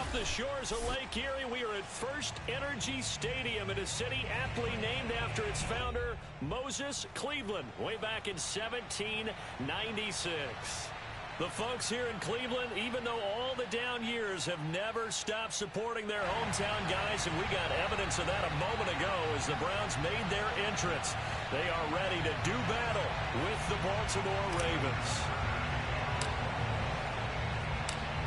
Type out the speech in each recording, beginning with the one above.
Off the shores of Lake Erie, we are at First Energy Stadium in a city aptly named after its founder, Moses Cleveland, way back in 1796. The folks here in Cleveland, even though all the down years, have never stopped supporting their hometown guys, and we got evidence of that a moment ago as the Browns made their entrance. They are ready to do battle with the Baltimore Ravens.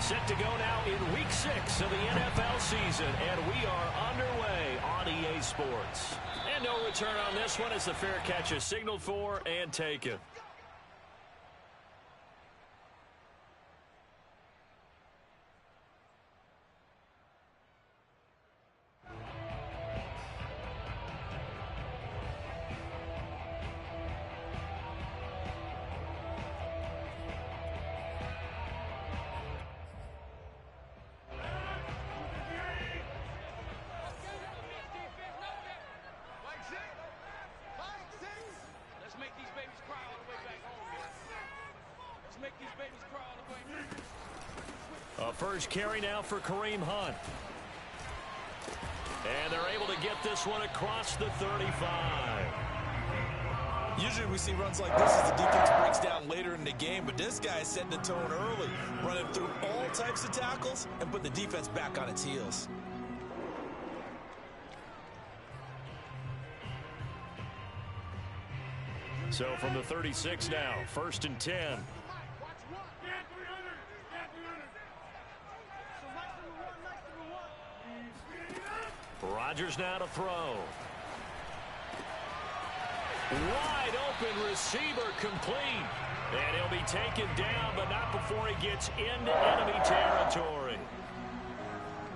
Set to go now in Week 6 of the NFL season, and we are underway on EA Sports. And no return on this one as the fair catch is signaled for and taken. First carry now for Kareem Hunt. And they're able to get this one across the 35. Usually we see runs like this as the defense breaks down later in the game, but this guy is setting the tone early, running through all types of tackles and put the defense back on its heels. So from the 36 now, 1st and 10. Rodgers now to throw. Wide open receiver complete. And he'll be taken down, but not before he gets into enemy territory.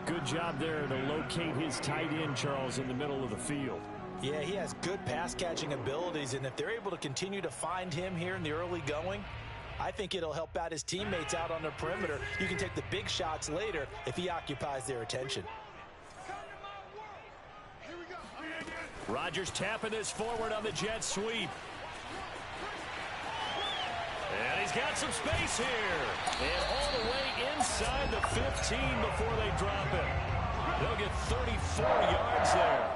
Good job there to locate his tight end, Charles, in the middle of the field. Yeah, he has good pass-catching abilities, and if they're able to continue to find him here in the early going, I think it'll help out his teammates out on the perimeter. You can take the big shots later if he occupies their attention. Rodgers tapping this forward on the jet sweep. And he's got some space here. And all the way inside the 15 before they drop it. They'll get 34 yards there.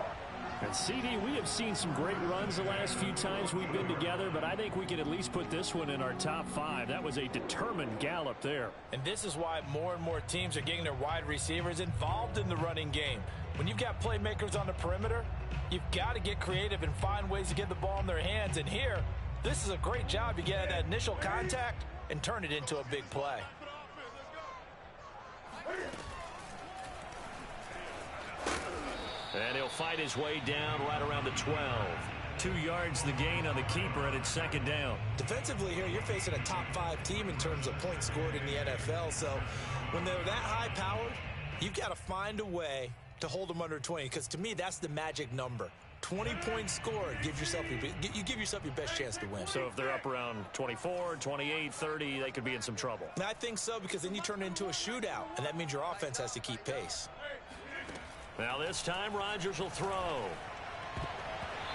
And CD, we have seen some great runs the last few times we've been together, but I think we can at least put this one in our top 5. That was a determined gallop there. And this is why more and more teams are getting their wide receivers involved in the running game. When you've got playmakers on the perimeter, you've got to get creative and find ways to get the ball in their hands. And here, this is a great job. You get that initial contact and turn it into a big play. And he'll fight his way down right around the 12. 2 yards the gain on the keeper, and it's 2nd down. Defensively here, you're facing a top 5 team in terms of points scored in the NFL. So when they're that high-powered, you've got to find a way to hold them under 20, because to me, that's the magic number. 20 points scored, you give yourself your best chance to win. So if they're up around 24, 28, 30, they could be in some trouble. I think so, because then you turn it into a shootout, and that means your offense has to keep pace. Now this time Rodgers will throw.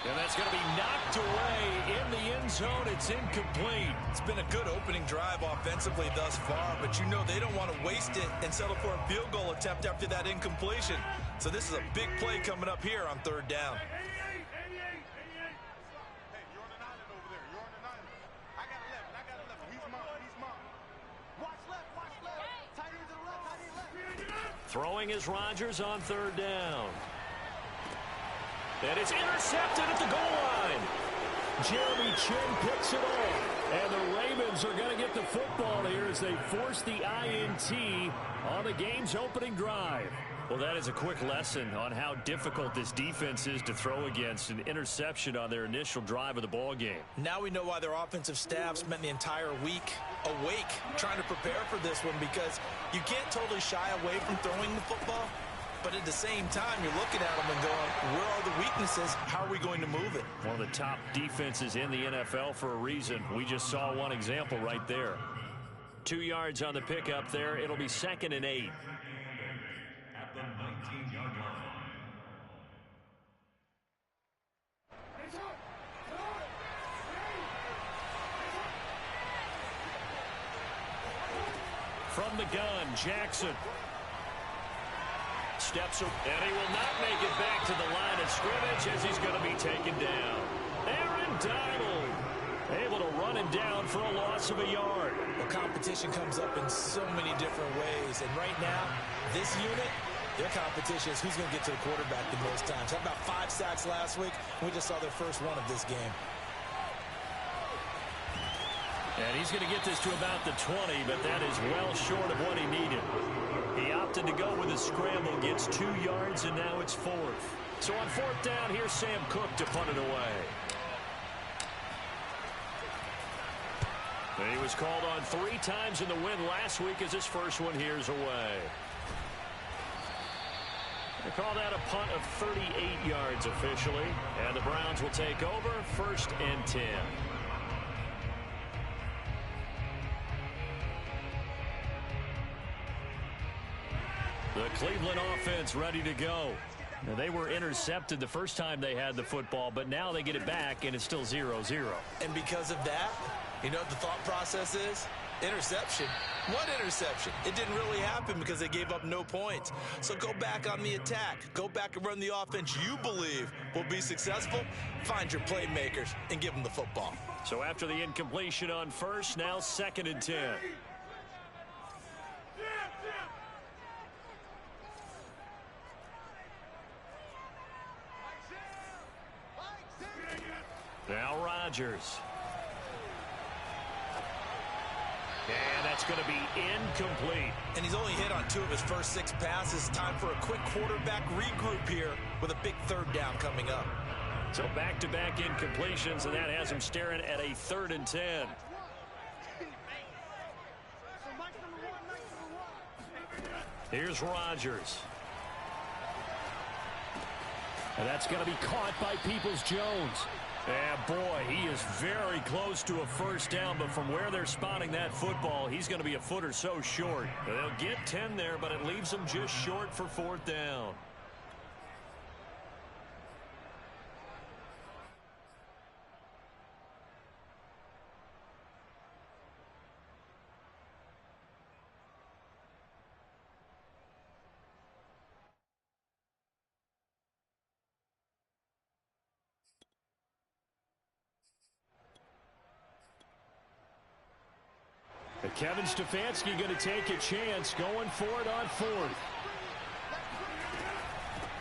And that's going to be knocked away in the end zone. It's incomplete. It's been a good opening drive offensively thus far, but you know they don't want to waste it and settle for a field goal attempt after that incompletion. So this is a big play coming up here on 3rd down. Throwing is Rodgers on 3rd down. And it's intercepted at the goal line. Jeremy Chin picks it off. And the Ravens are going to get the football here as they force the INT on the game's opening drive. Well, that is a quick lesson on how difficult this defense is to throw against. An interception on their initial drive of the ball game. Now we know why their offensive staff spent the entire week awake trying to prepare for this one, because you can't totally shy away from throwing the football. But at the same time, you're looking at them and going, where are the weaknesses? How are we going to move it? One of the top defenses in the NFL for a reason. We just saw one example right there. 2 yards on the pickup there. It'll be 2nd and 8. At the 19-yard line. From the gun, Jackson. steps up, and he will not make it back to the line of scrimmage as he's going to be taken down. Aaron Donald able to run him down for a loss of a yard. Well, competition comes up in so many different ways, and right now, this unit, their competition is who's going to get to the quarterback the most times. Had about 5 sacks last week. We just saw their first one of this game. And he's going to get this to about the 20, but that is well short of what he needed. He opted to go with a scramble, gets 2 yards, and now it's 4th. So on 4th down, here's Sam Cook to punt it away. And he was called on 3 times in the win last week as his first one here's away. They call that a punt of 38 yards officially. And the Browns will take over 1st and 10. The Cleveland offense ready to go. Now, they were intercepted the first time they had the football, but now they get it back, and it's still 0-0. And because of that, you know what the thought process is? Interception. What interception? It didn't really happen because they gave up no points. So go back on the attack. Go back and run the offense you believe will be successful. Find your playmakers and give them the football. So after the incompletion on 1st, now 2nd and 10. Now Rodgers. And that's going to be incomplete. And he's only hit on 2 of his first 6 passes. Time for a quick quarterback regroup here with a big 3rd down coming up. So back-to-back incompletions, and that has him staring at a 3rd and 10. Here's Rodgers. And that's going to be caught by Peoples-Jones. And boy, he is very close to a 1st down, but from where they're spotting that football, he's going to be a foot or so short. They'll get 10 there, but it leaves them just short for 4th down. Kevin Stefanski going to take a chance, going for it on 4th.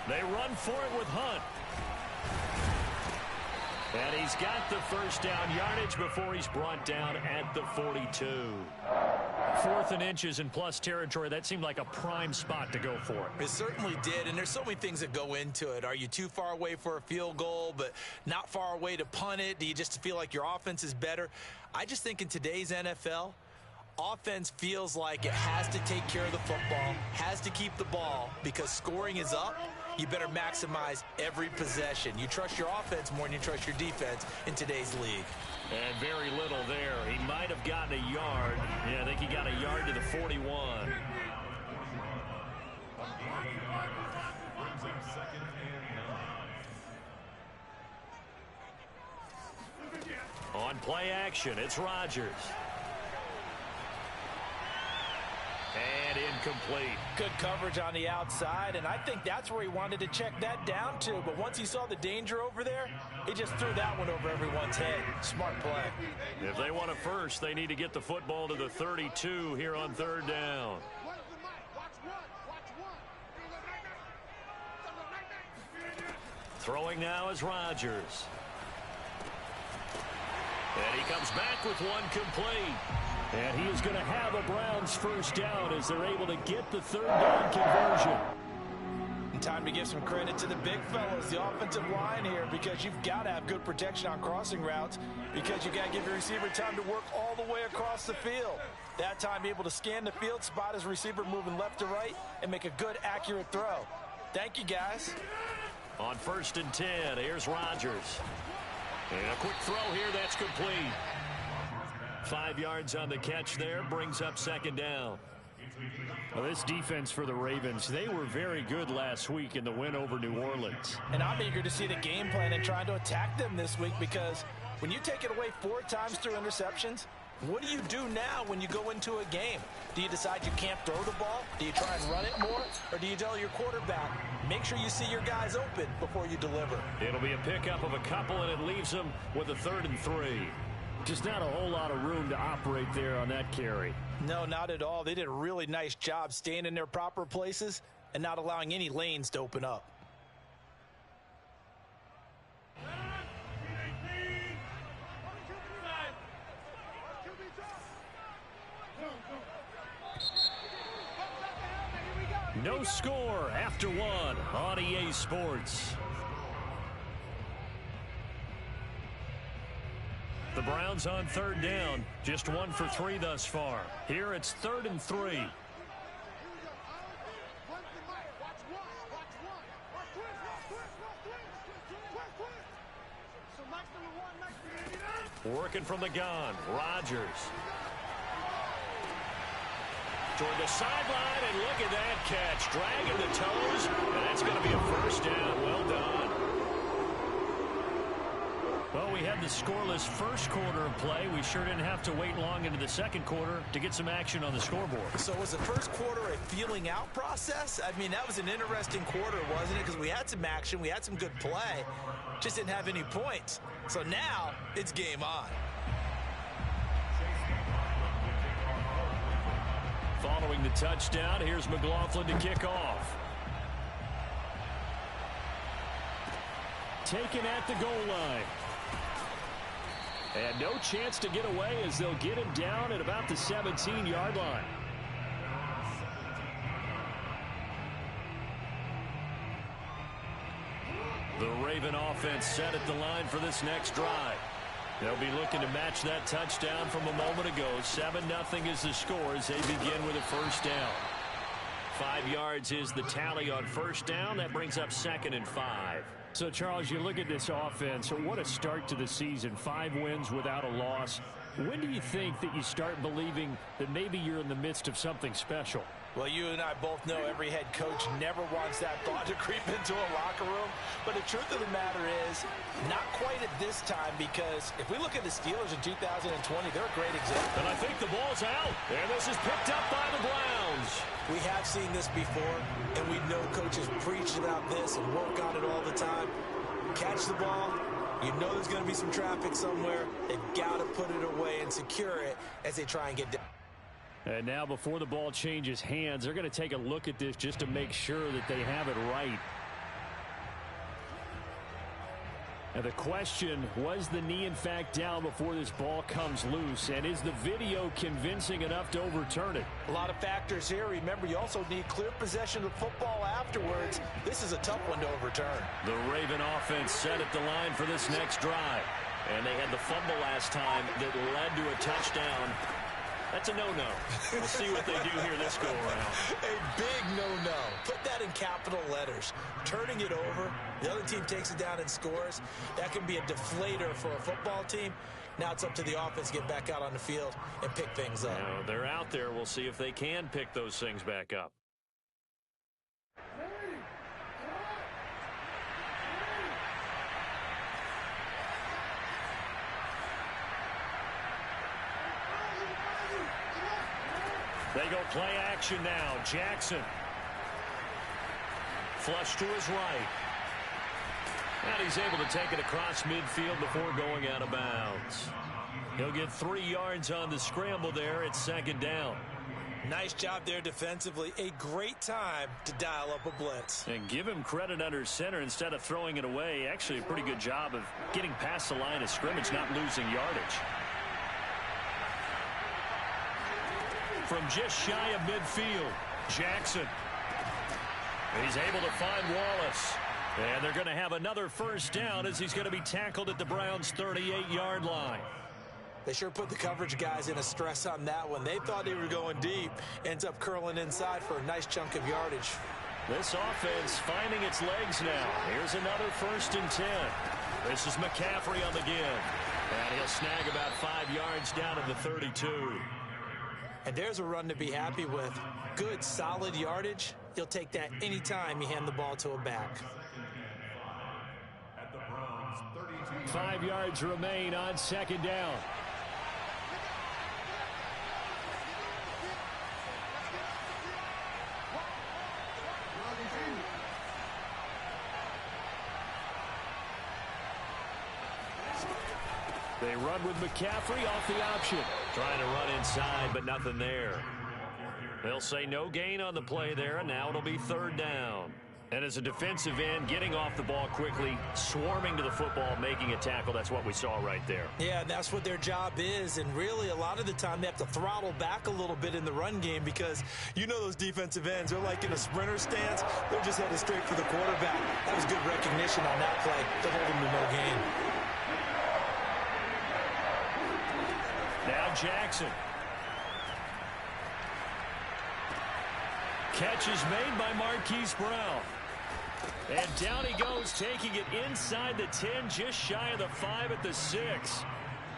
They run for it with Hunt. And he's got the 1st down yardage before he's brought down at the 42. 4th and inches in plus territory. That seemed like a prime spot to go for it. It certainly did, and there's so many things that go into it. Are you too far away for a field goal, but not far away to punt it? Do you just feel like your offense is better? I just think in today's NFL, offense feels like it has to take care of the football, has to keep the ball, because scoring is up. You better maximize every possession. You trust your offense more than you trust your defense in today's league. And very little there. He might have gotten a yard. Yeah, I think he got a yard to the 41. On play action, it's Rodgers. And incomplete. Good coverage on the outside, and I think that's where he wanted to check that down to. But once he saw the danger over there, he just threw that one over everyone's head. Smart play. If they want a 1st, they need to get the football to the 32 here on 3rd down. Throwing now is Rodgers. And he comes back with one complete. And he is going to have a Browns 1st down as they're able to get the 3rd down conversion. And time to give some credit to the big fellas, the offensive line here, because you've got to have good protection on crossing routes, because you got to give your receiver time to work all the way across the field. That time able to scan the field, spot his receiver moving left to right, and make a good, accurate throw. Thank you, guys. On 1st and 10, here's Rodgers. And a quick throw here, that's complete. 5 yards on the catch there, brings up 2nd down. Well, this defense for the Ravens, they were very good last week in the win over New Orleans. And I'm eager to see the game plan and trying to attack them this week, because when you take it away 4 times through interceptions, What do you do now when you go into a game? Do you decide you can't throw the ball? Do you try and run it more? Or do you tell your quarterback, make sure you see your guys open before you deliver? It'll be a pickup of a couple, and it leaves them with a 3rd and 3. Just not a whole lot of room to operate there on that carry. No, not at all. They did a really nice job staying in their proper places and not allowing any lanes to open up. No score after 1 on EA Sports. The Browns on 3rd down. Just 1 for 3 thus far. Here it's 3rd and 3. Working from the gun. Rodgers. Toward the sideline, and look at that catch. Dragging the toes, and that's going to be a 1st down. Well done. Well, we had the scoreless first quarter of play. We sure didn't have to wait long into the second quarter to get some action on the scoreboard. So was the first quarter a feeling out process? I mean, that was an interesting quarter, wasn't it? Because we had some action, we had some good play, just didn't have any points. So now it's game on. Following the touchdown, here's McLaughlin to kick off. Taken at the goal line. And no chance to get away as they'll get him down at about the 17-yard line. The Raven offense set at the line for this next drive. They'll be looking to match that touchdown from a moment ago. 7-0 is the score as they begin with a 1st down. 5 yards is the tally on 1st down. That brings up 2nd and 5. So, Charles, you look at this offense. What a start to the season. 5 wins without a loss. When do you think that you start believing that maybe you're in the midst of something special? Well, you and I both know every head coach never wants that thought to creep into a locker room. But the truth of the matter is, not quite at this time, because if we look at the Steelers in 2020, they're a great example. And I think the ball's out. And this is picked up by the Browns. We have seen this before, and we know coaches preach about this and work on it all the time. Catch the ball. You know there's going to be some traffic somewhere. They've got to put it away and secure it as they try and get down. And now before the ball changes hands, they're going to take a look at this just to make sure that they have it right. And the question, was the knee in fact down before this ball comes loose? And is the video convincing enough to overturn it? A lot of factors here. Remember, you also need clear possession of the football afterwards. This is a tough one to overturn. The Raven offense set at the line for this next drive. And they had the fumble last time that led to a touchdown. That's a no-no. We'll see what they do here this go-around. A big no-no. Put that in capital letters. Turning it over, the other team takes it down and scores. That can be a deflator for a football team. Now it's up to the offense to get back out on the field and pick things up. Now, they're out there. We'll see if they can pick those things back up. They go play action now. Jackson. Flush to his right. And he's able to take it across midfield before going out of bounds. He'll get 3 yards on the scramble there at 2nd down. Nice job there defensively. A great time to dial up a blitz. And give him credit under center instead of throwing it away. Actually, a pretty good job of getting past the line of scrimmage, not losing yardage. From just shy of midfield, Jackson. He's able to find Wallace. And they're going to have another 1st down as he's going to be tackled at the Browns' 38-yard line. They sure put the coverage guys in a stress on that one. They thought they were going deep. Ends up curling inside for a nice chunk of yardage. This offense finding its legs now. Here's another 1st and 10. This is McCaffrey on the give. And he'll snag about 5 yards down to the 32. And there's a run to be happy with. Good, solid yardage. You'll take that anytime you hand the ball to a back. 5 yards remain on 2nd down. They run with McCaffrey off the option. Trying to run inside, but nothing there. They'll say no gain on the play there, and now it'll be third down. And as a defensive end, getting off the ball quickly, swarming to the football, making a tackle, that's what we saw right there. Yeah, that's what their job is, and really a lot of the time they have to throttle back a little bit in the run game because you know those defensive ends, they're like in a sprinter stance. They're just headed straight for the quarterback. That was good recognition on that play to hold them to no gain. Now Jackson. Catch is made by Marquise Brown. And down he goes, taking it inside the 10, just shy of the 5 at the 6.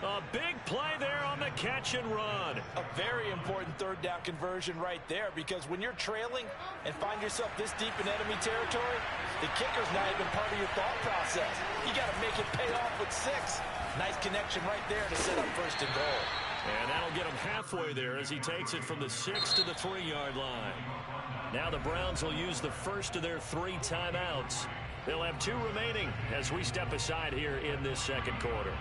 A big play there on the catch and run. A very important third down conversion right there, because when you're trailing and find yourself this deep in enemy territory, the kicker's not even part of your thought process. You got to make it pay off with 6. Nice connection right there to set up first and goal. And that'll get him halfway there as he takes it from the 6 to the 3-yard line. Now the Browns will use the first of their 3 timeouts. They'll have 2 remaining as we step aside here in this second quarter.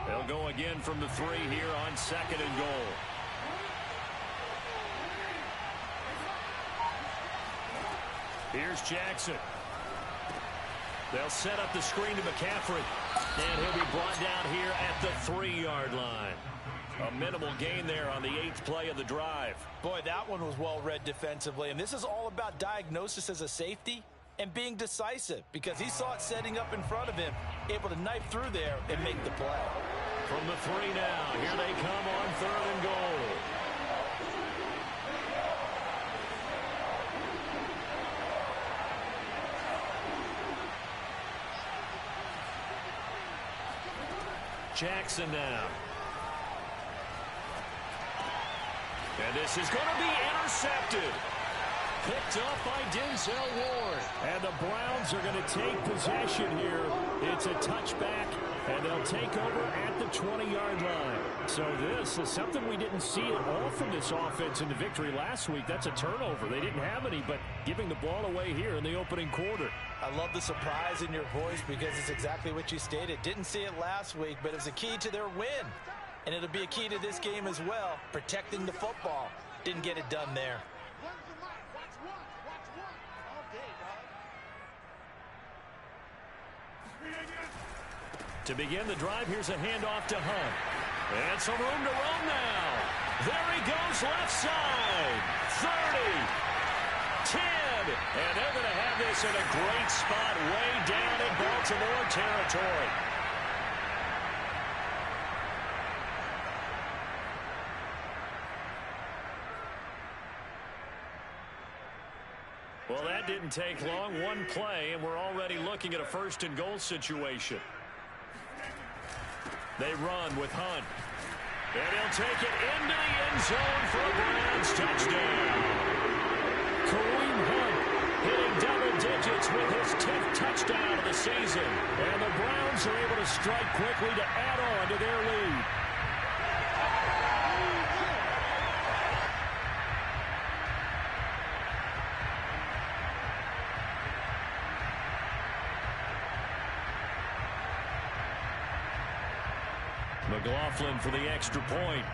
They'll go again from the 3 here on second and goal. Here's Jackson. They'll set up the screen to McCaffrey. And he'll be brought down here at the 3-yard line. A minimal gain there on the 8th play of the drive. Boy, that one was well read defensively. And this is all about diagnosis as a safety and being decisive, because he saw it setting up in front of him, able to knife through there and make the play. From the 3 now, here they come on third and goal. Jackson now. And this is going to be intercepted. Picked up by Denzel Ward. And the Browns are going to take possession here. It's a touchback, and they'll take over at the 20-yard line. So this is something we didn't see at all from this offense in the victory last week. That's a turnover. They didn't have any, but giving the ball away here in the opening quarter. I love the surprise in your voice because it's exactly what you stated. Didn't see it last week, but it's a key to their win. And it'll be a key to this game as well, protecting the football. Didn't get it done there. To begin the drive, here's a handoff to Hunt. And some room to roam now. There he goes, left side. 30, 10. And they're going to have this in a great spot way down in Baltimore territory. Well, that didn't take long. One play, and we're already looking at a first and goal situation. They run with Hunt. And he'll take it into the end zone for a Browns touchdown. Kareem Hunt hitting double digits with his 10th touchdown of the season. And the Browns are able to strike quickly to add on to their lead. McLaughlin for the extra point.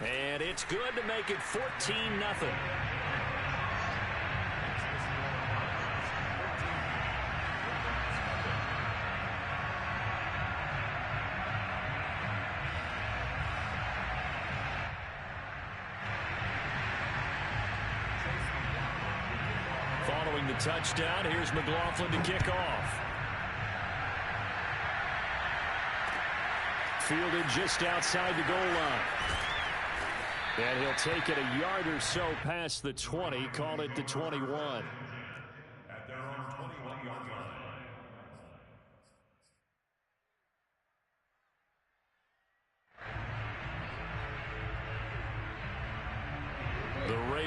And it's good to make it 14-0. Following the touchdown, here's McLaughlin to kick off. Fielded just outside the goal line. And he'll take it a yard or so past the 20, call it the 21.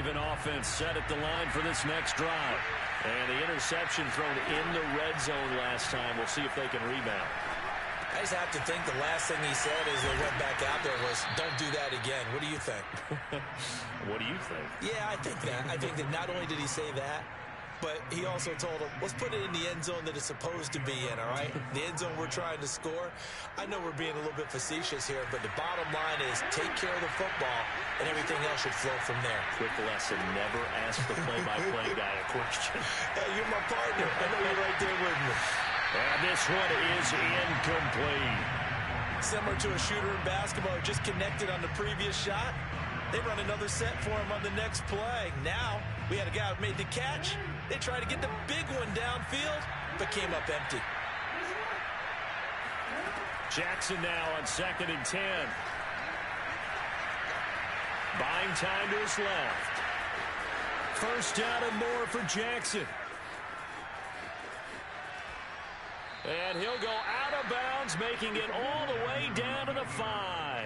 Raven offense set at the line for this next drive. And the interception thrown in the red zone last time. We'll see if they can rebound. I just have to think the last thing he said as they went back out there was, don't do that again. What do you think? What do you think? Yeah, I think that. I think that not only did he say that, but he also told him, let's put it in the end zone that it's supposed to be in, all right? The end zone we're trying to score. I know we're being a little bit facetious here, but the bottom line is take care of the football, and everything else should flow from there. Quick lesson, never ask the play-by-play guy a question. Hey, you're my partner. I know you're right there with me. And this one is incomplete. Similar to a shooter in basketball who just connected on the previous shot. They run another set for him on the next play. Now, we had a guy who made the catch. They tried to get the big one downfield, but came up empty. Jackson now on 2nd and 10. Buying time to his left. First down and more for Jackson. And he'll go out of bounds, making it all the way down to the 5.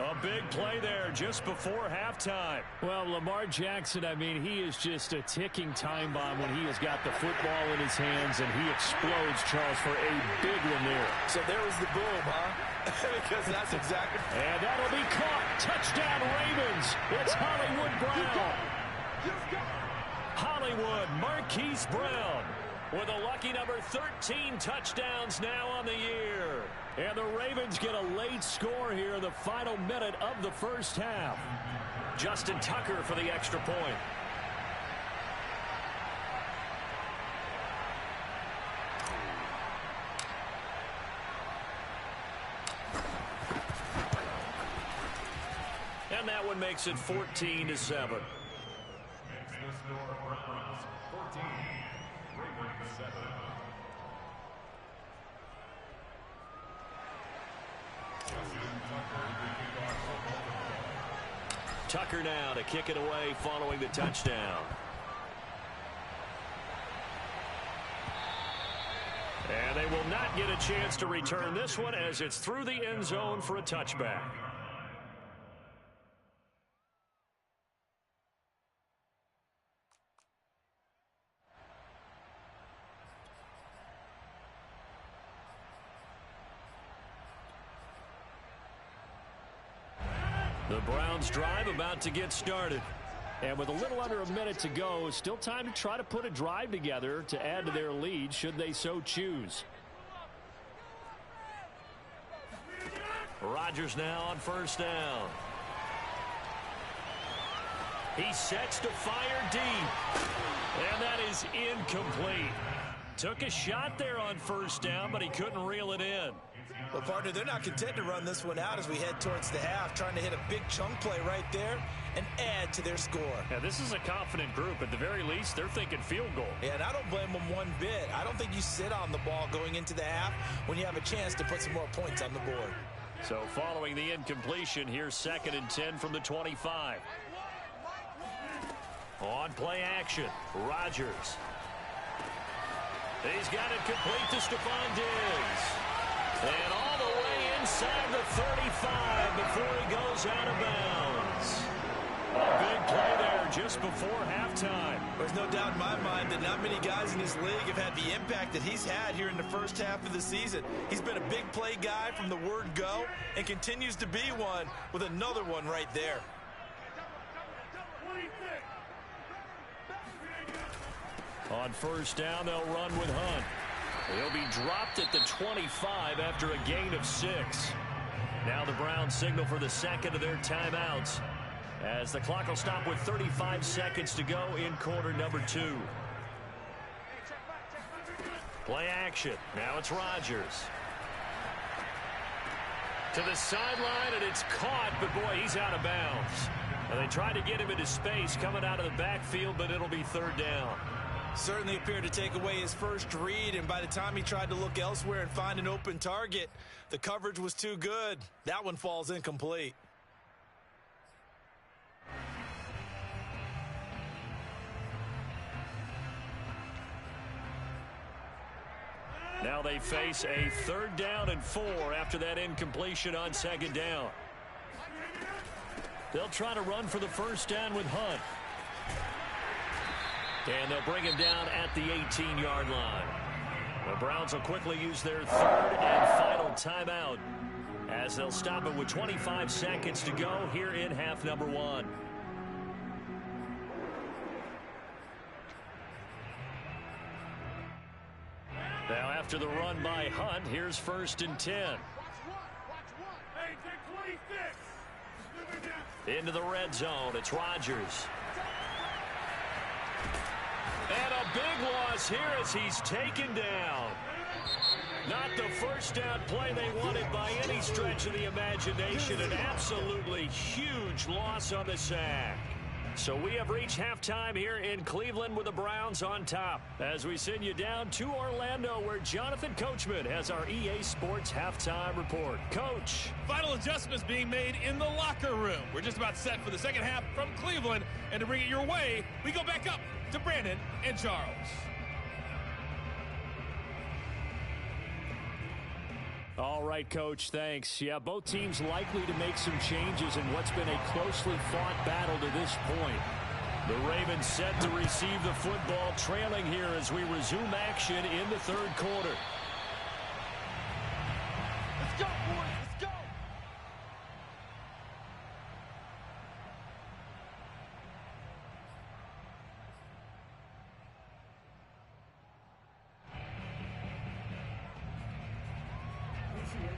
A big play there just before halftime. Well, Lamar Jackson, I mean, he is just a ticking time bomb when he has got the football in his hands, and he explodes, Charles, for a big one there. So there was the boom, huh? Because that's exactly... And that'll be caught. Touchdown, Ravens. It's Hollywood Brown. Hollywood Marquise Brown with a lucky number 13 touchdowns now on the year. And the Ravens get a late score here in the final minute of the first half. Justin Tucker for the extra point. And that one makes it 14-7. Makes the score Browns 14, Ravens 7. Tucker now to kick it away following the touchdown. And they will not get a chance to return this one as it's through the end zone for a touchback. The Browns drive about to get started. And with a little under a minute to go, still time to try to put a drive together to add to their lead should they so choose. Rodgers now on first down. He sets to fire deep. And that is incomplete. Took a shot there on first down, but he couldn't reel it in. Well, partner, they're not content to run this one out as we head towards the half, trying to hit a big chunk play right there and add to their score. Yeah, this is a confident group. At the very least, they're thinking field goal. Yeah, and I don't blame them one bit. I don't think you sit on the ball going into the half when you have a chance to put some more points on the board. So following the incompletion, here's 2nd and 10 from the 25. On play action, Rodgers. He's got it complete to Stephon Diggs. And all the way inside the 35 before he goes out of bounds. A big play there just before halftime. There's no doubt in my mind that not many guys in this league have had the impact that he's had here in the first half of the season. He's been a big play guy from the word go and continues to be one with another one right there. On first down, they'll run with Hunt. He'll be dropped at the 25 after a gain of 6. Now the Browns signal for the second of their timeouts as the clock will stop with 35 seconds to go in quarter number 2. Play action. Now it's Rodgers. To the sideline, and it's caught, but boy, he's out of bounds. And they tried to get him into space coming out of the backfield, but it'll be third down. Certainly appeared to take away his first read, and by the time he tried to look elsewhere and find an open target, the coverage was too good. That one falls incomplete. Now they face a 3rd down and 4 after that incompletion on 2nd down. They'll try to run for the first down with Hunt. And they'll bring him down at the 18-yard line. The Browns will quickly use their third and final timeout as they'll stop it with 25 seconds to go here in half number 1. Now after the run by Hunt, here's 1st and 10. Into the red zone, it's Rodgers. And a big loss here as he's taken down. Not the first down play they wanted by any stretch of the imagination. An absolutely huge loss on the sack. So we have reached halftime here in Cleveland with the Browns on top. As we send you down to Orlando where Jonathan Coachman has our EA Sports halftime report. Coach. Final adjustments being made in the locker room. We're just about set for the second half from Cleveland. And to bring it your way, we go back up to Brandon and Charles. All right, Coach, thanks. Yeah, both teams likely to make some changes in what's been a closely fought battle to this point. The Ravens set to receive the football, trailing here as we resume action in the third quarter. Let's go, boys. Let's go.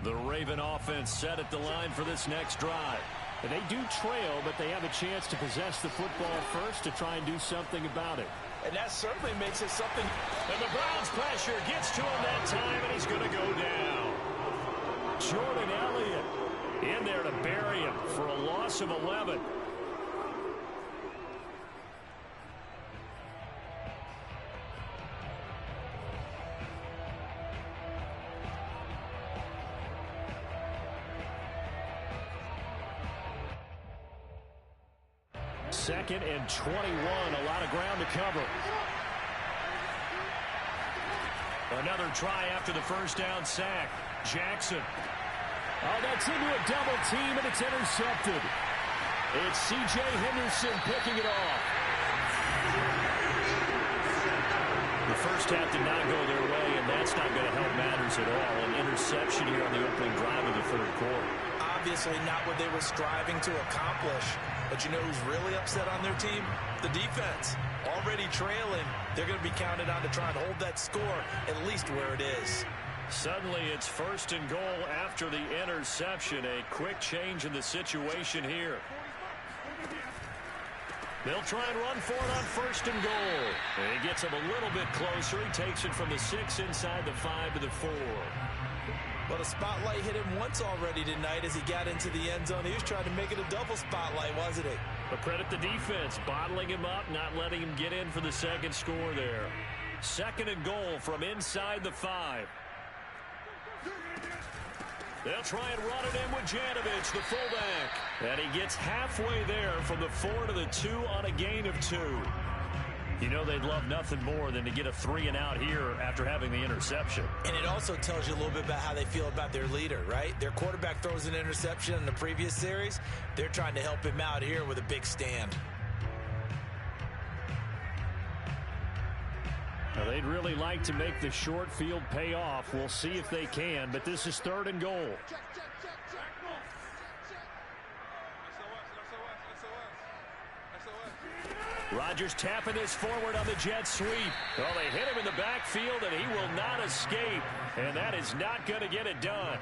The Raven offense set at the line for this next drive. And they do trail, but they have a chance to possess the football first to try and do something about it. And that certainly makes it something. And the Browns pressure gets to him that time, and he's going to go down. Jordan Elliott in there to bury him for a loss of 11. Second and 21, a lot of ground to cover. Another try after the first down sack. Jackson. Oh, that's into a double team, and it's intercepted. It's C.J. Henderson picking it off. The first half did not go their way, and that's not going to help matters at all. An interception here on the opening drive of the third quarter. Obviously not what they were striving to accomplish. But you know who's really upset on their team? The defense. Already trailing. They're going to be counted on to try and hold that score at least where it is. Suddenly it's 1st and goal after the interception. A quick change in the situation here. They'll try and run for it on 1st and goal. And he gets him a little bit closer. He takes it from the 6 inside the 5 to the 4. Well, the spotlight hit him once already tonight as he got into the end zone. He was trying to make it a double spotlight, wasn't it? But credit the defense, bottling him up, not letting him get in for the second score there. 2nd and goal from inside the 5. They'll try and run it in with Janovich, the fullback. And he gets halfway there from the 4 to the 2 on a gain of 2. You know they'd love nothing more than to get a 3-and-out here after having the interception. And it also tells you a little bit about how they feel about their leader, right? Their quarterback throws an interception in the previous series. They're trying to help him out here with a big stand. Now, they'd really like to make the short field pay off. We'll see if they can, but this is 3rd and goal. Rodgers tapping this forward on the jet sweep. Well, they hit him in the backfield, and he will not escape. And that is not going to get it done.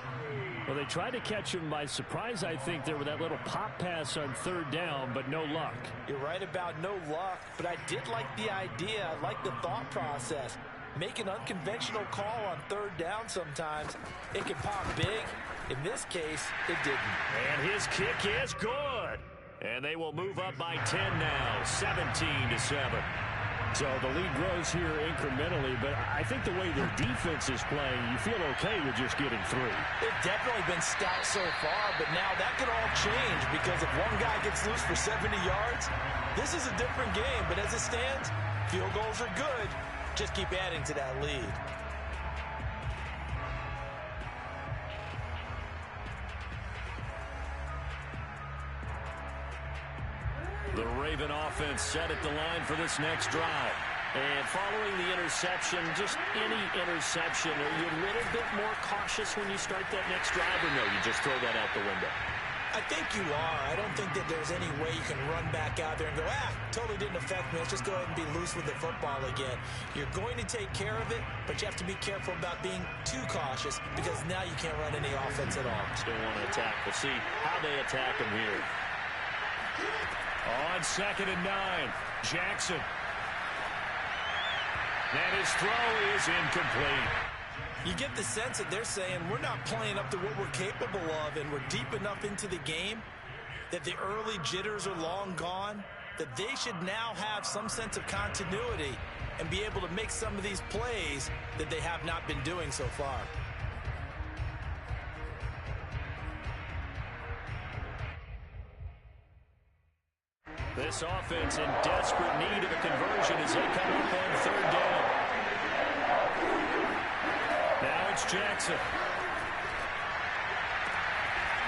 Well, they tried to catch him by surprise, I think, there with that little pop pass on 3rd down, but no luck. You're right about no luck, but I did like the idea. I like the thought process. Make an unconventional call on 3rd down sometimes. It can pop big. In this case, it didn't. And his kick is good. And they will move up by 10 now, 17-7. So the lead grows here incrementally, but I think the way their defense is playing, you feel okay with just getting through. They've definitely been stout so far, but now that could all change because if one guy gets loose for 70 yards, this is a different game. But as it stands, field goals are good. Just keep adding to that lead. Raven offense set at the line for this next drive. And following the interception, just any interception, are you a little bit more cautious when you start that next drive, or no, you just throw that out the window? I think you are. I don't think that there's any way you can run back out there and go, totally didn't affect me. Let's just go ahead and be loose with the football again. You're going to take care of it, but you have to be careful about being too cautious because now you can't run any offense at all. Still want to attack. We'll see how they attack him here. On 2nd and 9, Jackson. And his throw is incomplete. You get the sense that they're saying we're not playing up to what we're capable of, and we're deep enough into the game that the early jitters are long gone, that they should now have some sense of continuity and be able to make some of these plays that they have not been doing so far. This offense in desperate need of a conversion as they come up on 3rd down. Now it's Jackson.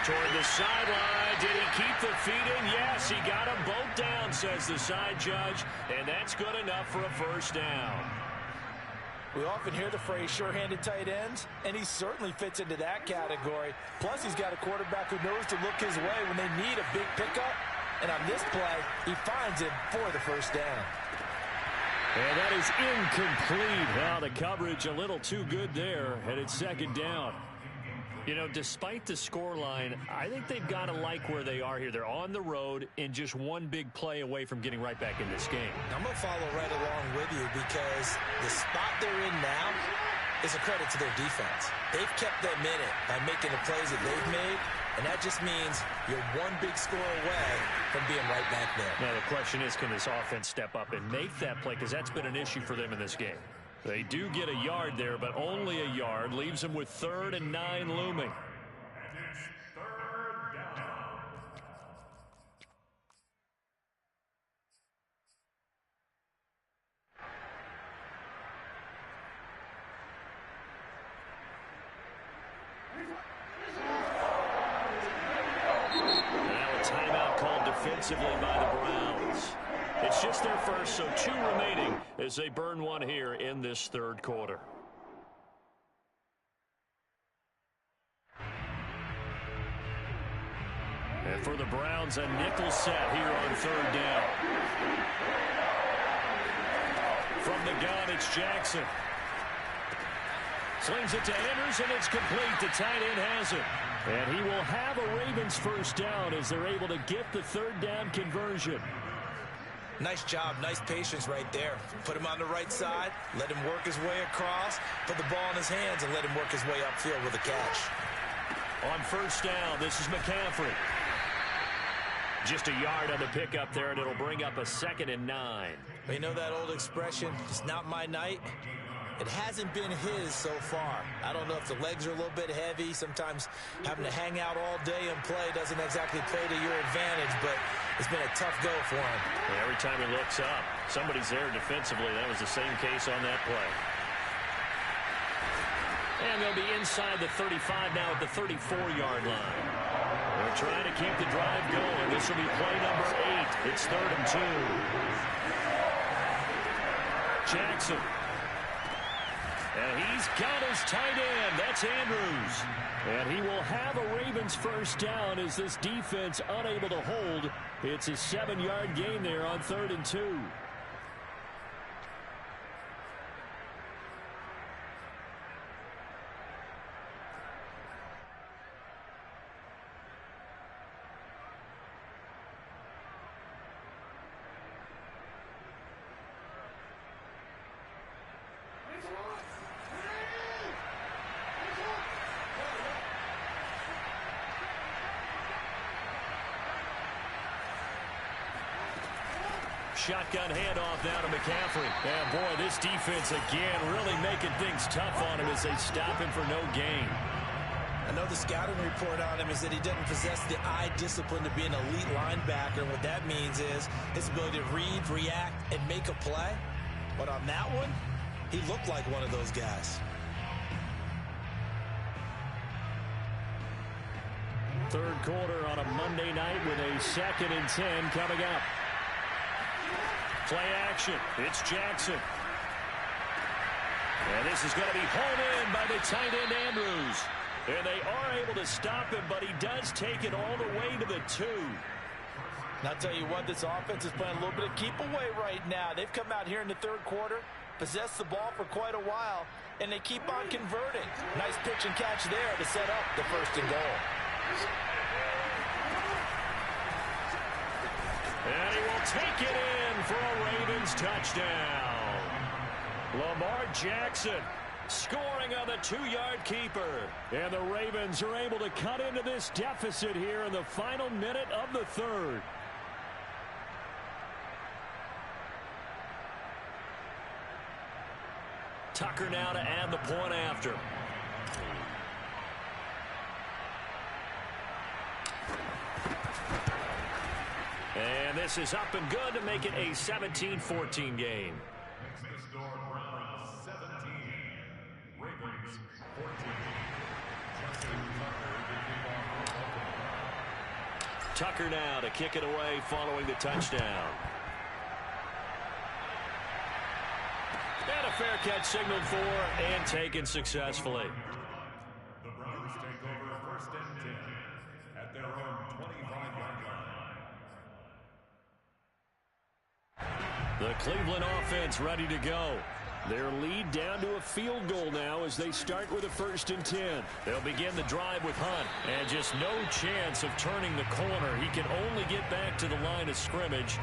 Toward the sideline. Did he keep the feet in? Yes, he got them both down, says the side judge. And that's good enough for a 1st down. We often hear the phrase sure-handed tight ends, and he certainly fits into that category. Plus, he's got a quarterback who knows to look his way when they need a big pickup. And on this play, he finds it for the 1st down. And that is incomplete. Well, the coverage a little too good there, and it's 2nd down. You know, despite the scoreline, I think they've got to like where they are here. They're on the road and just one big play away from getting right back in this game. I'm going to follow right along with you because the spot they're in now is a credit to their defense. They've kept them in it by making the plays that they've made, and that just means you're one big score away from being right back there. Now, the question is, can this offense step up and make that play? Because that's been an issue for them in this game. They do get a yard there, but only a yard. Leaves them with 3rd and 9 looming. Now a timeout called defensively by the Browns. It's just their first, so 2 remaining as they burn one here in this 3rd quarter. And for the Browns, a nickel set here on 3rd down. From the gun, it's Jackson. Slings it to Andrews, and it's complete. The tight end has it. And he will have a Ravens 1st down as they're able to get the 3rd down conversion. Nice job, nice patience right there. Put him on the right side, let him work his way across, put the ball in his hands, and let him work his way upfield with a catch. On 1st down, this is McCaffrey. Just a yard on the pickup there, and it'll bring up a 2nd and 9. You know that old expression, it's not my night? It hasn't been his so far. I don't know if the legs are a little bit heavy. Sometimes having to hang out all day and play doesn't exactly play to your advantage, but it's been a tough go for him. And every time he looks up, somebody's there defensively. That was the same case on that play. And they'll be inside the 35 now at the 34-yard line. They're trying to keep the drive going. This will be play number 8. It's 3rd and 2. Jackson. And he's got his tight end. That's Andrews. And he will have a Ravens 1st down as this defense unable to hold. It's a 7-yard gain there on 3rd and 2. Shotgun handoff now to McCaffrey. And boy, this defense again really making things tough on him as they stop him for no gain. I know the scouting report on him is that he doesn't possess the eye discipline to be an elite linebacker. And what that means is his ability to read, react, and make a play. But on that one, he looked like one of those guys. Third quarter on a Monday night with a 2nd and 10 coming up. Play action. It's Jackson. And this is going to be hauled in by the tight end Andrews. And they are able to stop him, but he does take it all the way to the 2. And I'll tell you what, this offense is playing a little bit of keep away right now. They've come out here in the third quarter, possessed the ball for quite a while, and they keep on converting. Nice pitch and catch there to set up the 1st and goal. And he will take it in for a Ravens touchdown. Lamar Jackson scoring on the 2-yard keeper. And the Ravens are able to cut into this deficit here in the final minute of the 3rd. Tucker now to add the point after. And this is up and good to make it a 17-14 game. Next to score, Browns 17, Ravens 14. Tucker now to kick it away following the touchdown. And a fair catch signaled for and taken successfully. The Browns take over 1st and 10 at their own 25-yard line. The Cleveland offense ready to go. Their lead down to a field goal now as they start with a 1st and 10. They'll begin the drive with Hunt. And just no chance of turning the corner. He can only get back to the line of scrimmage.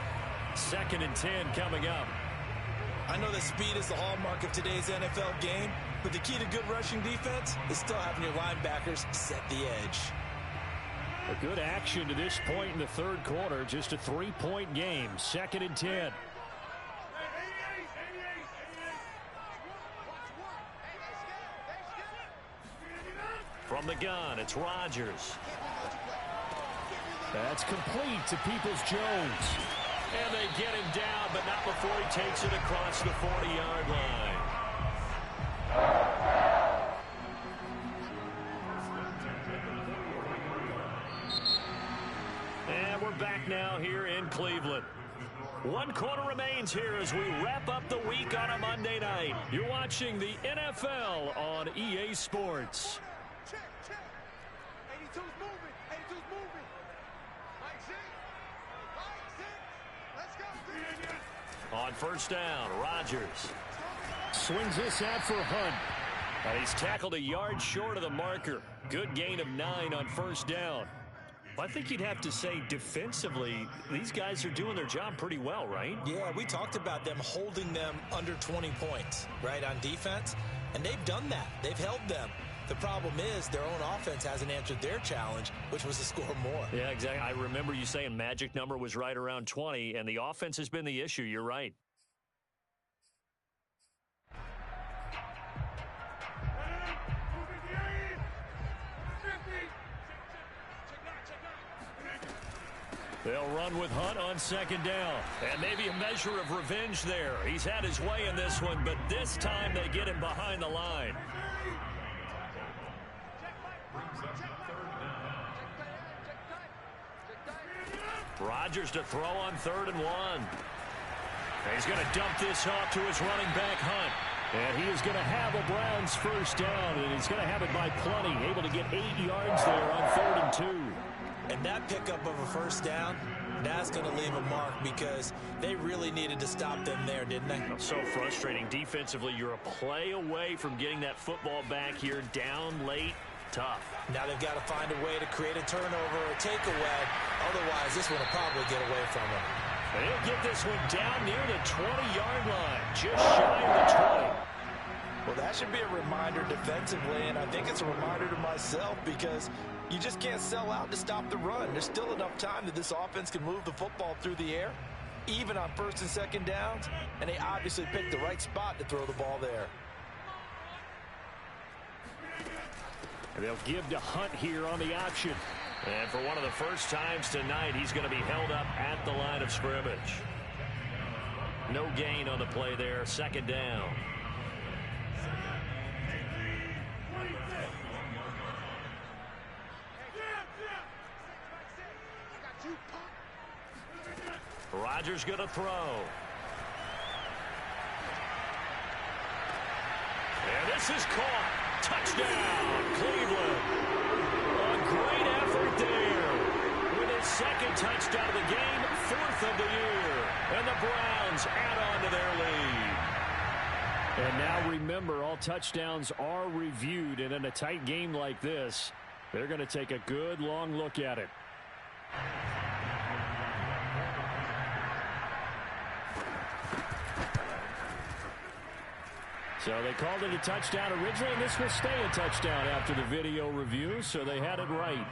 2nd and 10 coming up. I know that speed is the hallmark of today's NFL game, but the key to good rushing defense is still having your linebackers set the edge. A good action to this point in the 3rd quarter. Just a 3-point game. 2nd and 10. From the gun, it's Rodgers. That's complete to Peoples-Jones. And they get him down, but not before he takes it across the 40-yard line. And we're back now here in Cleveland. 1 quarter remains here as we wrap up the week on a Monday night. You're watching the NFL on EA Sports. Check. 82's moving. 82's moving. Mike Z. Let's go. On 1st down, Rodgers swings this out for Hunt. And he's tackled a yard short of the marker. Good gain of 9 on 1st down. I think you'd have to say defensively, these guys are doing their job pretty well, right? Yeah, we talked about them holding them under 20 points, right, on defense. And they've done that. They've held them. The problem is their own offense hasn't answered their challenge, which was to score more. Yeah, exactly. I remember you saying magic number was right around 20, and the offense has been the issue. You're right. They'll run with Hunt on 2nd down. And maybe a measure of revenge there. He's had his way in this one, but this time they get him behind the line. Rodgers to throw on 3rd and 1. And he's going to dump this off to his running back, Hunt. And he is going to have a Browns 1st down, and he's going to have it by plenty. Able to get 8 yards there on 3rd and 2. And that pickup of a 1st down, that's going to leave a mark because they really needed to stop them there, didn't they? So frustrating. Defensively, you're a play away from getting that football back here down late. Tough. Now they've got to find a way to create a turnover or takeaway. Otherwise, this one will probably get away from them. And he'll get this one down near the 20-yard line, just shy of the 20. Well, that should be a reminder defensively, and I think it's a reminder to myself because you just can't sell out to stop the run. There's still enough time that this offense can move the football through the air, even on 1st and 2nd downs, and they obviously picked the right spot to throw the ball there. And they'll give to Hunt here on the option. And for one of the first times tonight, he's going to be held up at the line of scrimmage. No gain on the play there. 2nd down. Rodgers going to throw. this is caught. Touchdown, Cleveland. A great effort there. With his second touchdown of the game, 4th of the year. And the Browns add on to their lead. And now remember, all touchdowns are reviewed. And in a tight game like this, they're going to take a good long look at it. So they called it a touchdown originally, and this will stay a touchdown after the video review, so they had it right.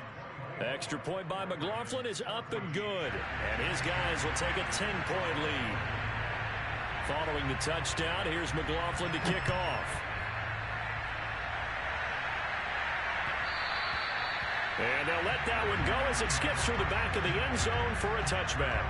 Extra point by McLaughlin is up and good, and his guys will take a 10-point lead. Following the touchdown, here's McLaughlin to kick off. And they'll let that one go as it skips through the back of the end zone for a touchback.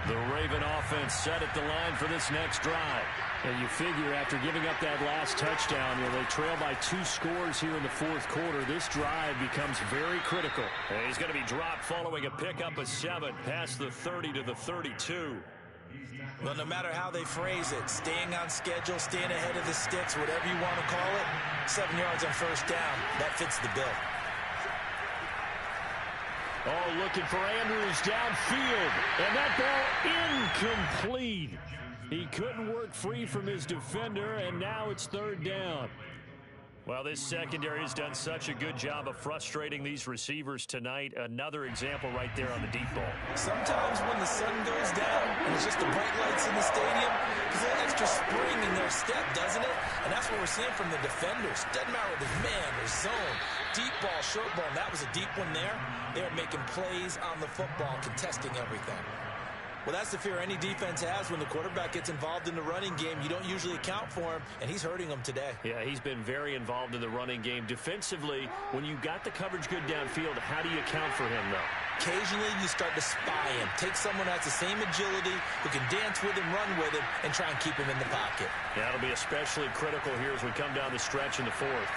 The Raven offense set at the line for this next drive. And you figure after giving up that last touchdown, they trail by 2 scores here in the 4th quarter. This drive becomes very critical. And he's going to be dropped following a pickup of 7 past the 30 to the 32. Well, no matter how they phrase it, staying on schedule, staying ahead of the sticks, whatever you want to call it, 7 yards on first down, that fits the bill. Oh, looking for Andrews downfield. And that ball incomplete. He couldn't work free from his defender, and now it's 3rd down. Well, this secondary has done such a good job of frustrating these receivers tonight. Another example right there on the deep ball. Sometimes when the sun goes down and it's just the bright lights in the stadium, there's a little extra spring in their step, doesn't it? And that's what we're seeing from the defenders. Doesn't matter whether it's man or zone, deep ball, short ball. And that was a deep one there. They're making plays on the football, contesting everything. Well, that's the fear any defense has when the quarterback gets involved in the running game. You don't usually account for him, and he's hurting them today. Yeah, he's been very involved in the running game. Defensively, when you got the coverage good downfield, how do you account for him, though? Occasionally, you start to spy him. Take someone that has the same agility, who can dance with him, run with him, and try and keep him in the pocket. Yeah, it'll be especially critical here as we come down the stretch in the 4th.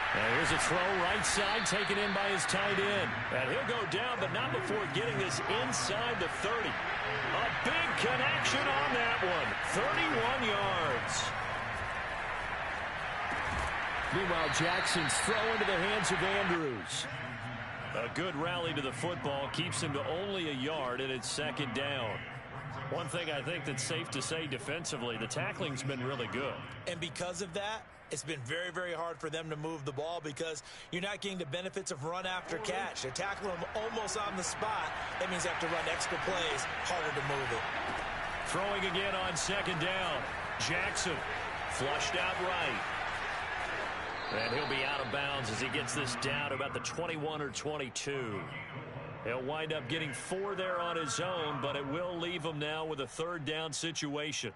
And here's a throw right side, taken in by his tight end. And he'll go down, but not before getting this inside the 30. A big connection on that one. 31 yards. Meanwhile, Jackson's throw into the hands of Andrews. A good rally to the football keeps him to only a yard, and it's 2nd down. One thing I think that's safe to say defensively, the tackling's been really good. And because of that, it's been very, very hard for them to move the ball because you're not getting the benefits of run after catch. They're tackling them almost on the spot. That means they have to run extra plays, harder to move it. Throwing again on 2nd down. Jackson flushed out right. And he'll be out of bounds as he gets this down to about the 21 or 22. He'll wind up getting 4 there on his own, but it will leave him now with a 3rd down situation.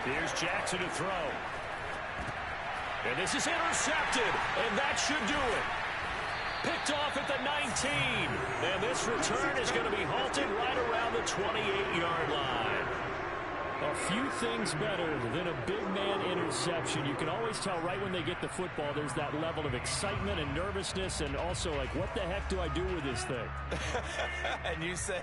Here's Jackson to throw. And this is intercepted, and that should do it. Picked off at the 19. And this return is going to be halted right around the 28-yard line. A few things better than a big man interception. You can always tell right when they get the football, there's that level of excitement and nervousness, and also like, what the heck do I do with this thing? And you say,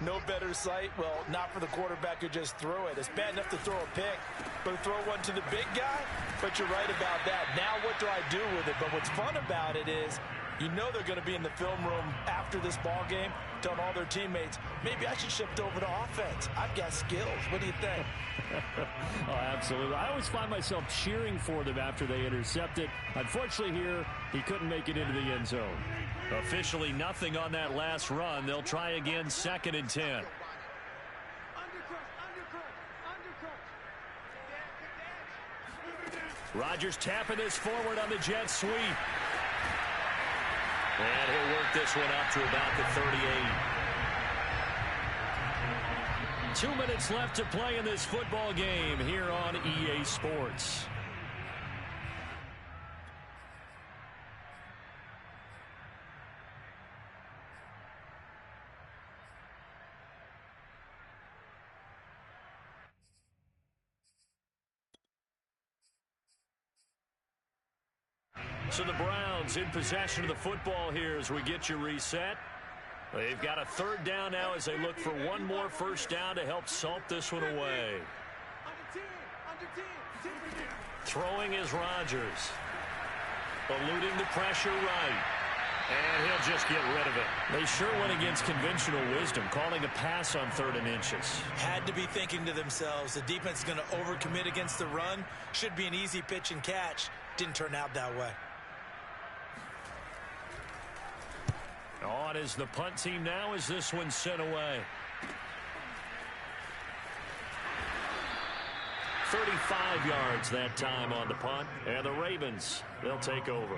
no better sight? Well, not for the quarterback who just threw it. It's bad enough to throw a pick, but to throw one to the big guy? But you're right about that. Now what do I do with it? But what's fun about it is, you know they're going to be in the film room after this ball game, telling all their teammates, maybe I should shift over to offense. I've got skills. What do you think? Oh, absolutely. I always find myself cheering for them after they intercept it. Unfortunately here, he couldn't make it into the end zone. Officially nothing on that last run. They'll try again, 2nd and 10. Rodgers tapping this forward on the jet sweep. And he'll work this one up to about the 38. 2 minutes left to play in this football game here on EA Sports. So the Browns in possession of the football here as we get you reset. They've got a third down now as they look for one more first down to help salt this one away. Throwing is Rodgers. Eluding the pressure right. And he'll just get rid of it. They sure went against conventional wisdom, calling a pass on 3rd and inches. Had to be thinking to themselves, the defense is going to overcommit against the run. Should be an easy pitch and catch. Didn't turn out that way. On is the punt team now as this one's sent away. 35 yards that time on the punt. And the Ravens, they'll take over.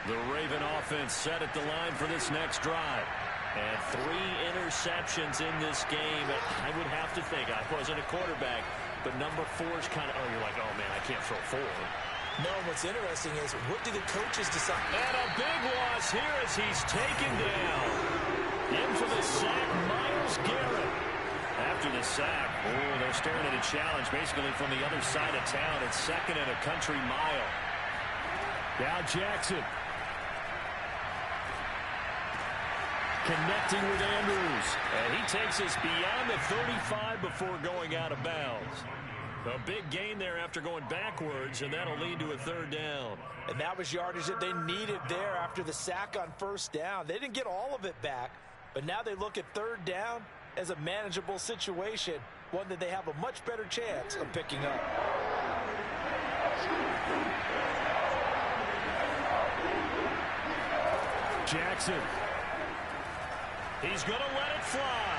The Raven offense set at the line for this next drive. And 3 interceptions in this game. I would have to think, I wasn't a quarterback, but number 4 is kind of, you're like, oh, man, I can't throw 4. No, what's interesting is, what do the coaches decide? And a big loss here as he's taken down. In for the sack, Myles Garrett. After the sack, they're staring at a challenge basically from the other side of town. It's 2nd and a country mile. Now Jackson. Connecting with Andrews. And he takes us beyond the 35 before going out of bounds. A big gain there after going backwards, and that'll lead to a 3rd down. And that was yardage that they needed there after the sack on 1st down. They didn't get all of it back, but now they look at 3rd down as a manageable situation, one that they have a much better chance of picking up. Jackson. He's going to let it fly.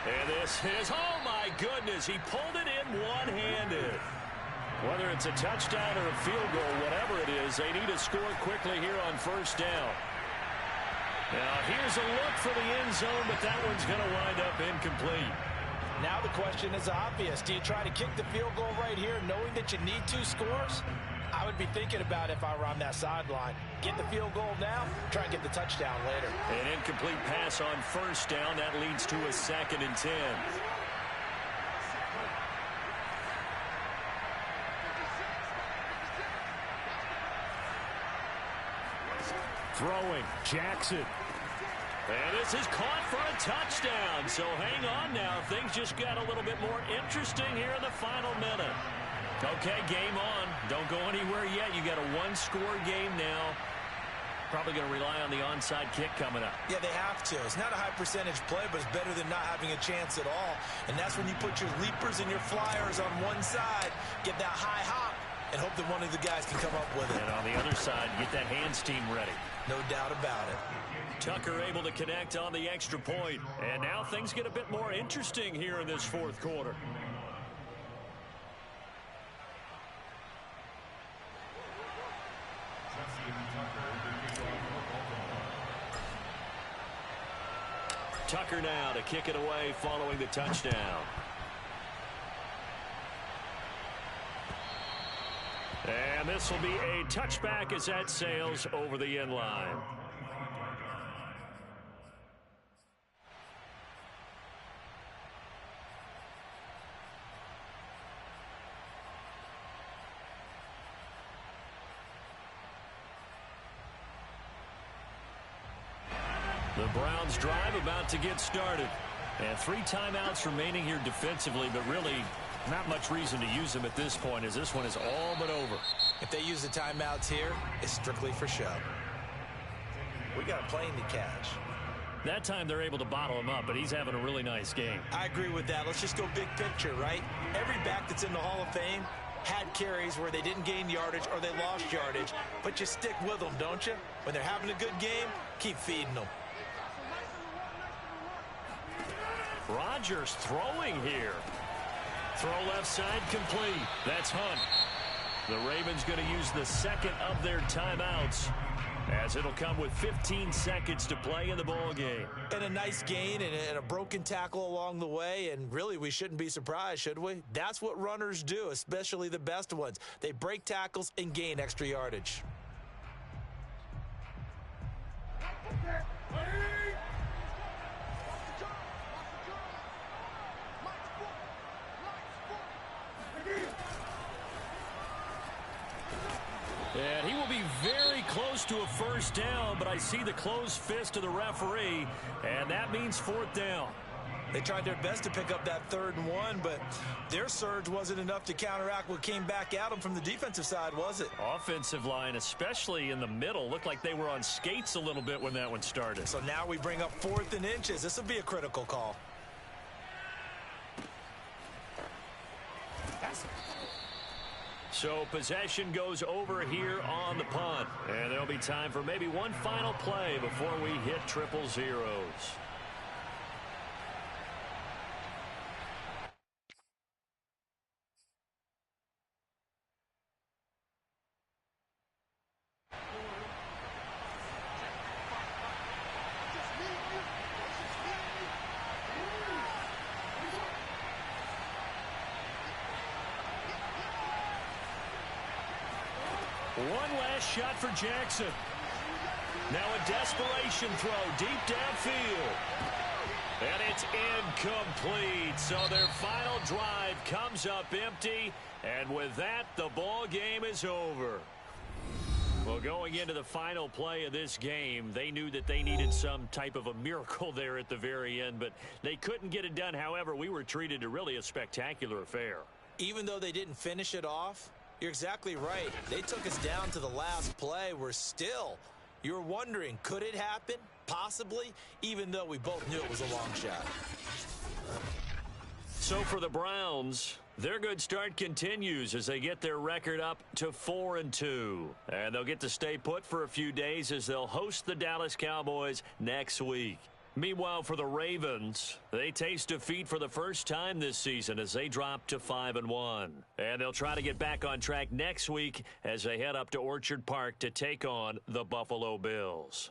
And this is, oh my goodness, he pulled it in one-handed. Whether it's a touchdown or a field goal, whatever it is, they need to score quickly here on 1st down. Now here's a look for the end zone, but that one's going to wind up incomplete. Now the question is obvious. Do you try to kick the field goal right here knowing that you need 2 scores? I would be thinking about if I were on that sideline. Get the field goal now, try and get the touchdown later. An incomplete pass on 1st down. That leads to a 2nd and 10. Throwing, Jackson. And this is caught for a touchdown. So hang on now. Things just got a little bit more interesting here in the final minute. Okay, game on. Don't go anywhere yet. You got a 1-score game now. Probably going to rely on the onside kick coming up. Yeah, they have to. It's not a high percentage play, but it's better than not having a chance at all. And that's when you put your leapers and your flyers on one side, get that high hop, and hope that one of the guys can come up with it. And on the other side, get that hands team ready. No doubt about it. Tucker able to connect on the extra point. And now things get a bit more interesting here in this 4th quarter. Tucker now to kick it away following the touchdown. And this will be a touchback as that sails over the end line. The Browns drive about to get started. And 3 timeouts remaining here defensively, but really not much reason to use them at this point as this one is all but over. If they use the timeouts here, it's strictly for show. We got a plane to catch. That time they're able to bottle him up, but he's having a really nice game. I agree with that. Let's just go big picture, right? Every back that's in the Hall of Fame had carries where they didn't gain yardage or they lost yardage, but you stick with them, don't you? When they're having a good game, keep feeding them. Rodgers throwing here. Throw left side complete. That's Hunt. The Ravens going to use the 2nd of their timeouts as it'll come with 15 seconds to play in the ball game. And a nice gain and a broken tackle along the way, and really we shouldn't be surprised, should we? That's what runners do, especially the best ones. They break tackles and gain extra yardage. first down, but I see the closed fist of the referee, and that means fourth down. They tried their best to pick up that 3rd and 1, but their surge wasn't enough to counteract what came back at them from the defensive side, was it? Offensive line, especially in the middle, looked like they were on skates a little bit when that one started. So now we bring up 4th and inches. This will be a critical call. So possession goes over here on the punt. And there'll be time for maybe one final play before we hit triple zeros. One last shot for Jackson. Now a desperation throw deep downfield. And it's incomplete. So their final drive comes up empty. And with that, the ball game is over. Well, going into the final play of this game, they knew that they needed some type of a miracle there at the very end, but they couldn't get it done. However, we were treated to really a spectacular affair. Even though they didn't finish it off, you're exactly right. They took us down to the last play. We're still, you're wondering, could it happen? Possibly, even though we both knew it was a long shot. So for the Browns, their good start continues as they get their record up to 4-2. And they'll get to stay put for a few days as they'll host the Dallas Cowboys next week. Meanwhile, for the Ravens, they taste defeat for the first time this season as they drop to 5-1. And they'll try to get back on track next week as they head up to Orchard Park to take on the Buffalo Bills.